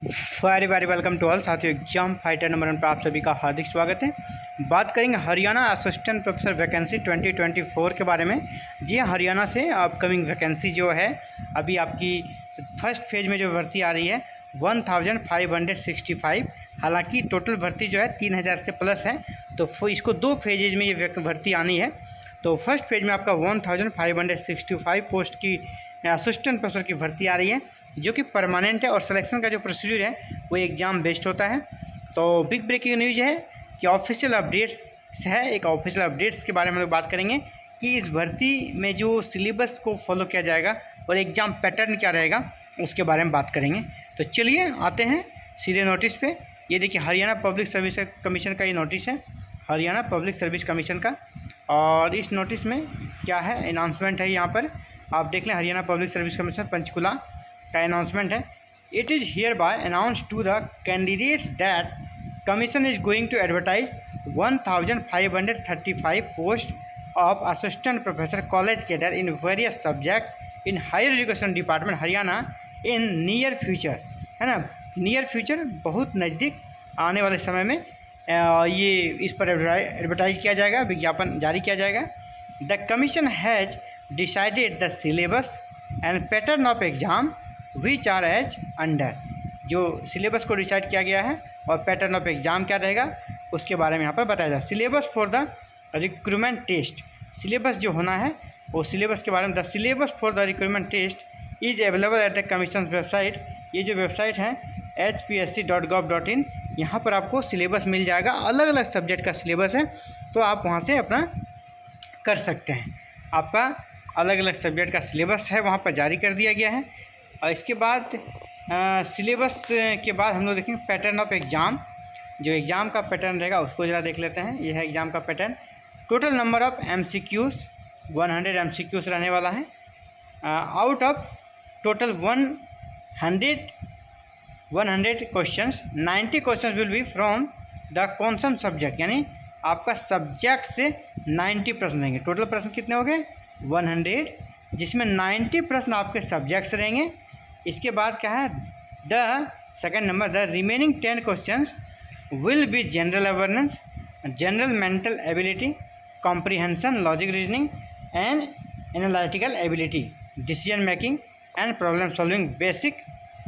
Very very welcome to all साथियों। Exam fighter number 1 पर आप सभी का हार्दिक स्वागत है। बात करेंगे हरियाणा असिस्टेंट प्रोफेसर वैकेंसी 2024 के बारे में। जी हाँ, हरियाणा से अपकमिंग वैकेंसी जो है अभी आपकी फर्स्ट फेज में जो भर्ती आ रही है 1565। हालांकि टोटल भर्ती जो है 3000 से प्लस है, तो इसको 2 फेजेज में ये भर्ती आनी है। तो फर्स्ट फेज में आपका 1565 पोस्ट की असिस्टेंट प्रोफेसर की भर्ती आ रही है, जो कि परमानेंट है और सिलेक्शन का जो प्रोसीड्यूर है वो एग्ज़ाम बेस्ड होता है। तो बिग ब्रेकिंग न्यूज़ है कि ऑफिशियल अपडेट्स है। एक ऑफिशियल अपडेट्स के बारे में लोग बात करेंगे कि इस भर्ती में जो सिलेबस को फॉलो किया जाएगा और एग्ज़ाम पैटर्न क्या रहेगा उसके बारे में बात करेंगे। तो चलिए आते हैं सीधे नोटिस पे। ये देखिए हरियाणा पब्लिक सर्विस कमीशन का ये नोटिस है, हरियाणा पब्लिक सर्विस कमीशन का। और इस नोटिस में क्या है, अनाउंसमेंट है। यहाँ पर आप देख लें, Haryana public service commission Panchkula का अनाउंसमेंट है। It is hereby announce to the candidates that commission is going to advertise 1535 post of assistant professor college cadre in various subject in higher education department Haryana in near future, है ना। Near future बहुत नज़दीक आने वाले समय में ये इस पर एडवर्टाइज किया जाएगा, विज्ञापन जारी किया जाएगा। The commission has decided the syllabus and pattern of exam which are as under. जो सिलेबस को डिसाइड किया गया है और पैटर्न ऑफ एग्जाम क्या रहेगा उसके बारे में यहाँ पर बताया जाए। Syllabus for the recruitment test, syllabus जो होना है वो सिलेबस के बारे में। The syllabus for the recruitment test is available at the commission website. ये जो वेबसाइट है hpsc.gov.in, यहाँ पर आपको सिलेबस मिल जाएगा। अलग अलग सब्जेक्ट का सिलेबस है, तो आप वहाँ से अपना कर सकते हैं। आपका अलग अलग सब्जेक्ट का सिलेबस है वहाँ पर जारी कर दिया गया है। और इसके बाद सिलेबस के बाद हम लोग देखेंगे पैटर्न ऑफ एग्ज़ाम। जो एग्ज़ाम का पैटर्न रहेगा उसको ज़रा देख लेते हैं। यह है एग्ज़ाम का pattern. Total number of MCQs 100 MCQs रहने वाला है। Out of total 100 questions 90 questions will B from the कॉन्सन subject, यानी आपका सब्जेक्ट से 90 प्रश्न रहेंगे। टोटल प्रश्न कितने हो गए 100, जिसमें 90 प्रश्न आपके सब्जेक्ट से रहेंगे। इसके बाद क्या है, the second number, the remaining 10 questions will be general awareness, general mental ability, comprehension, logic reasoning and analytical ability, decision making and problem solving, basic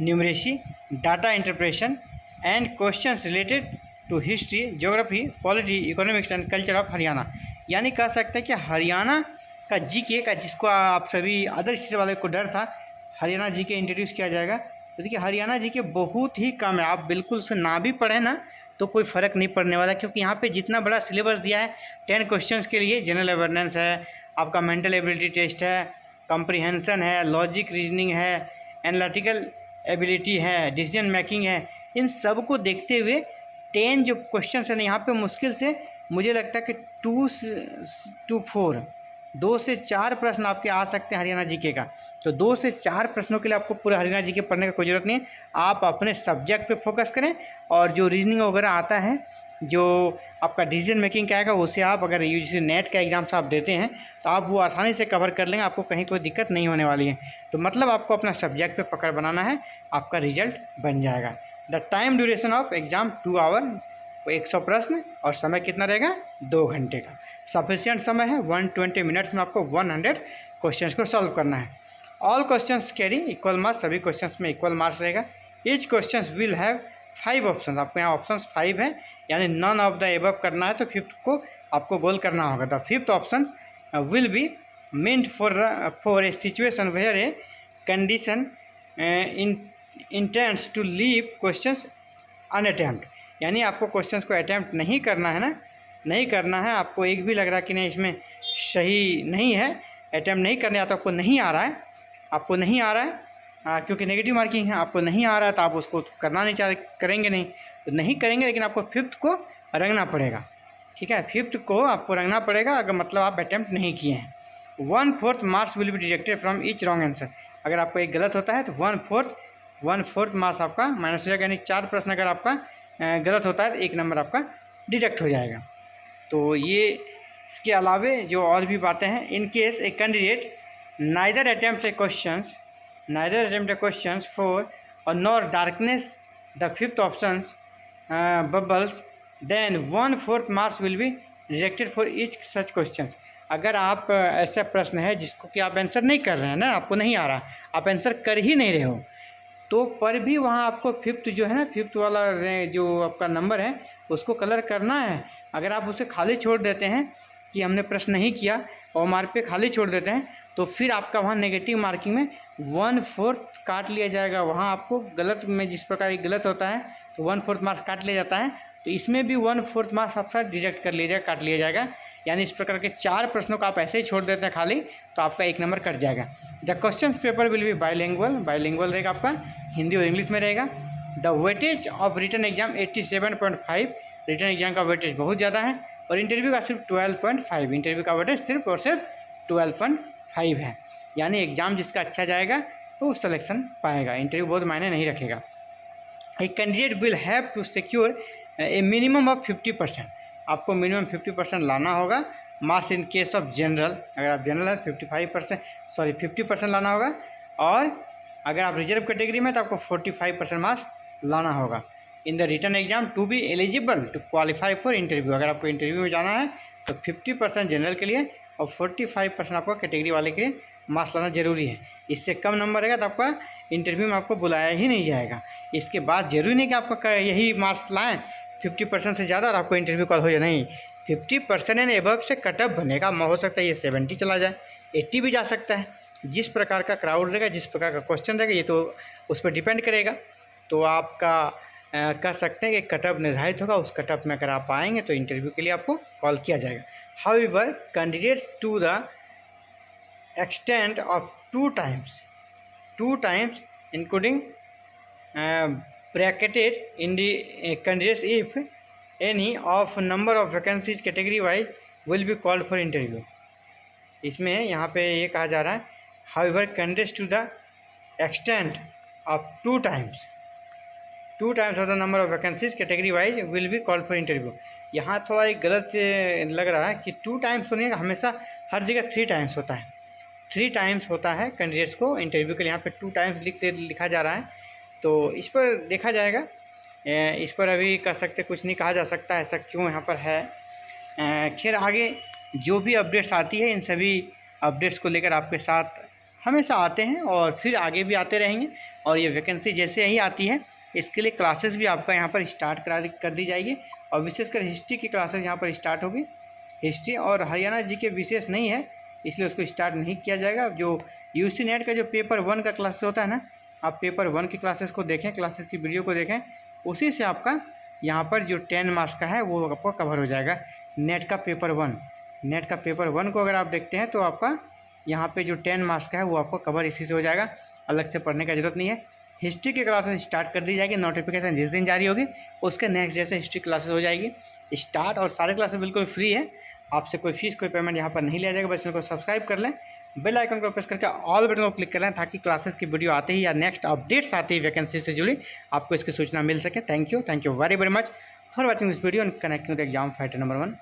numeracy, data interpretation and questions related to history, geography, polity, economics and culture of Haryana. यानी कह सकते हैं कि हरियाणा का GK का, जिसको आप सभी अदर स्टेट वाले को डर था, हरियाणा जीके इंट्रोड्यूस किया जाएगा। तो देखिए हरियाणा जीके बहुत ही कम है। आप बिल्कुल से ना भी पढ़ें ना तो कोई फ़र्क नहीं पड़ने वाला, क्योंकि यहाँ पे जितना बड़ा सिलेबस दिया है 10 क्वेश्चंस के लिए, जनरल अवेयरनेस है, आपका मेंटल एबिलिटी टेस्ट है, कॉम्प्रिहेंशन है, लॉजिक रीजनिंग है, एनालिटिकल एबिलिटी है, डिसीजन मेकिंग है, इन सब को देखते हुए 10 जो क्वेश्चन है ना, यहाँ पे मुश्किल से मुझे लगता है कि 2 से 4 प्रश्न आपके आ सकते हैं हरियाणा जीके का। तो 2 से 4 प्रश्नों के लिए आपको पूरा हरियाणा जीके पढ़ने का कोई ज़रूरत नहीं है। आप अपने सब्जेक्ट पे फोकस करें और जो रीजनिंग वगैरह आता है, जो आपका डिसीजन मेकिंग का आएगा, उसे आप अगर यूजीसी नेट का एग्ज़ाम से आप देते हैं तो आप वो आसानी से कवर कर लेंगे। आपको कहीं कोई दिक्कत नहीं होने वाली है। तो मतलब आपको अपना सब्जेक्ट पे पकड़ बनाना है, आपका रिजल्ट बन जाएगा। The time duration of exam 2 hour, 100 प्रश्न, और समय कितना रहेगा 2 घंटे का। सफिशिएंट समय है 120 मिनट्स में आपको 100 क्वेश्चंस को सॉल्व करना है। All questions carry equal marks, सभी क्वेश्चंस में इक्वल मार्क्स रहेगा। Each questions will have 5 option, आपको यहाँ ऑप्शंस 5 है, यानी नन ऑफ द एबव करना है तो 5th को आपको गोल करना होगा। The 5th option will be meant for a situation where a condition intends to leave questions unattempt, यानी आपको क्वेश्चंस को अटैम्प्ट नहीं करना है ना, नहीं करना है। आपको एक भी लग रहा है कि नहीं इसमें सही नहीं है, अटैम्प्ट नहीं करने आता, आपको नहीं आ रहा है, आपको नहीं आ रहा है क्योंकि नेगेटिव मार्किंग है, आपको नहीं आ रहा है तो आप उसको करना नहीं करेंगे नहीं, तो नहीं करेंगे, लेकिन आपको 5th को रंगना पड़ेगा। ठीक है, 5th को आपको रंगना पड़ेगा, अगर मतलब आप अटैम्प्ट नहीं किए हैं। 1/4 marks will be deducted from each wrong answer. अगर आपको एक गलत होता है तो 1/4 मार्क्स आपका माइनस हो जाएगा, यानी 4 प्रश्न अगर आपका गलत होता है तो 1 नंबर आपका डिडक्ट हो जाएगा। तो ये इसके अलावे जो और भी बातें हैं, in case a candidate neither attempt a questions for or nor darkens the fifth option bubbles then 1/4 marks will be rejected for each such question. अगर आप ऐसा प्रश्न है जिसको कि आप आंसर नहीं कर रहे हैं ना, आपको नहीं आ रहा, आप आंसर कर ही नहीं रहे हो, तो पर भी वहाँ आपको फिफ्थ जो है ना, फिफ्थ वाला जो आपका नंबर है उसको कलर करना है। अगर आप उसे खाली छोड़ देते हैं कि हमने प्रश्न नहीं किया और मार्क पे खाली छोड़ देते हैं, तो फिर आपका वहाँ नेगेटिव मार्किंग में 1/4 काट लिया जाएगा। वहाँ आपको गलत में जिस प्रकार ये गलत होता है तो 1/4 मार्क्स काट लिया जाता है, तो इसमें भी 1/4 मार्क्स आपका डिडक्ट कर लिया जाएगा, काट लिया जाएगा। यानी इस प्रकार के 4 प्रश्नों को आप ऐसे ही छोड़ देते हैं खाली, तो आपका 1 नंबर कट जाएगा। The question paper will be bilingual रहेगा, आपका हिंदी और इंग्लिश में रहेगा। The weightage of written exam 87.5, written exam का वेटेज बहुत ज़्यादा है, और इंटरव्यू का सिर्फ 12.5, इंटरव्यू का वेटेज सिर्फ और सिर्फ 12.5 है। यानी एग्ज़ाम जिसका अच्छा जाएगा वो सिलेक्शन पाएगा, इंटरव्यू बहुत मायने नहीं रखेगा। A candidate will have to secure a minimum of 50%, आपको मिनिमम 50% लाना होगा। Marks in case of general, अगर आप जनरल है 50% लाना होगा, और अगर आप रिजर्व कैटेगरी में तो आपको 45% मार्क्स लाना होगा। In the written exam to be eligible to qualify for interview, अगर आपको इंटरव्यू में जाना है तो 50% जनरल के लिए और 45% आपको कैटेगरी वाले के मार्क्स लाना जरूरी है। इससे कम नंबर रहेगा तो आपका इंटरव्यू में आपको बुलाया ही नहीं जाएगा। इसके बाद जरूरी नहीं कि आपका यही मार्क्स लाएँ 50% से ज़्यादा और आपको इंटरव्यू कॉल हो जाए, नहीं, 50% एंड एबव से कटअप बनेगा। हो सकता है ये 70 चला जाए, 80 भी जा सकता है। जिस प्रकार का क्राउड रहेगा, जिस प्रकार का क्वेश्चन रहेगा, ये तो उस पर डिपेंड करेगा। तो आपका कह सकते हैं कि कटअप निर्धारित होगा, उस कटअप में अगर आप आएंगे तो इंटरव्यू के लिए आपको कॉल किया जाएगा। However candidates to the extent of 2 times including bracketed in the candidates if any of number of vacancies category wise will be called for interview। इसमें यहाँ पे ये कहा जा रहा है however candidates to the extent of 2 times of the number of vacancies category wise will be called for interview। यहाँ थोड़ा एक गलत लग रहा है कि 2 times तो नहीं है, हमेशा हर जगह 3 times होता है। 3 times होता है कैंडिडेट्स को इंटरव्यू के लिए, यहाँ पे 2 times लिखा जा रहा है। तो इस पर देखा जाएगा, इस पर अभी कह सकते कुछ नहीं कहा जा सकता ऐसा क्यों यहाँ पर है। खैर आगे जो भी अपडेट्स आती है इन सभी अपडेट्स को लेकर आपके साथ हमेशा आते हैं और फिर आगे भी आते रहेंगे। और ये वैकेंसी जैसे ही आती है इसके लिए क्लासेस भी आपका यहाँ पर स्टार्ट कर दी जाएगी, और विशेषकर हिस्ट्री की क्लासेस यहाँ पर स्टार्ट होगी। हिस्ट्री और हरियाणा जी के विशेष नहीं है इसलिए उसको स्टार्ट नहीं किया जाएगा। जो यूसी नेट का जो पेपर 1 का क्लासेस होता है ना, आप पेपर 1 की क्लासेस को देखें, क्लासेस की वीडियो को देखें, उसी से आपका यहाँ पर जो 10 मार्क्स का है वो आपको कवर हो जाएगा। नेट का पेपर 1 को अगर आप देखते हैं तो आपका यहाँ पे जो 10 मार्क्स का है वो आपको कवर इसी से हो जाएगा, अलग से पढ़ने का ज़रूरत नहीं है। हिस्ट्री की क्लासेस स्टार्ट कर दी जाएगी, नोटिफिकेशन जिस दिन जारी होगी उसके नेक्स्ट डे से हिस्ट्री क्लासेस हो जाएगी स्टार्ट, और सारे क्लासेस बिल्कुल फ्री है, आपसे कोई फीस कोई पेमेंट यहाँ पर नहीं लिया जाएगा। बस चैनल को सब्सक्राइब कर लें, बेल आइकन को प्रेस करके ऑल बटन को क्लिक कर लें ताकि क्लासेस की वीडियो आते ही या नेक्स्ट अपडेट्स आते ही वैकेंसी से जुड़ी आपको इसकी सूचना मिल सके। Thank you very much for watching this video and connecting with exam fighter number 1।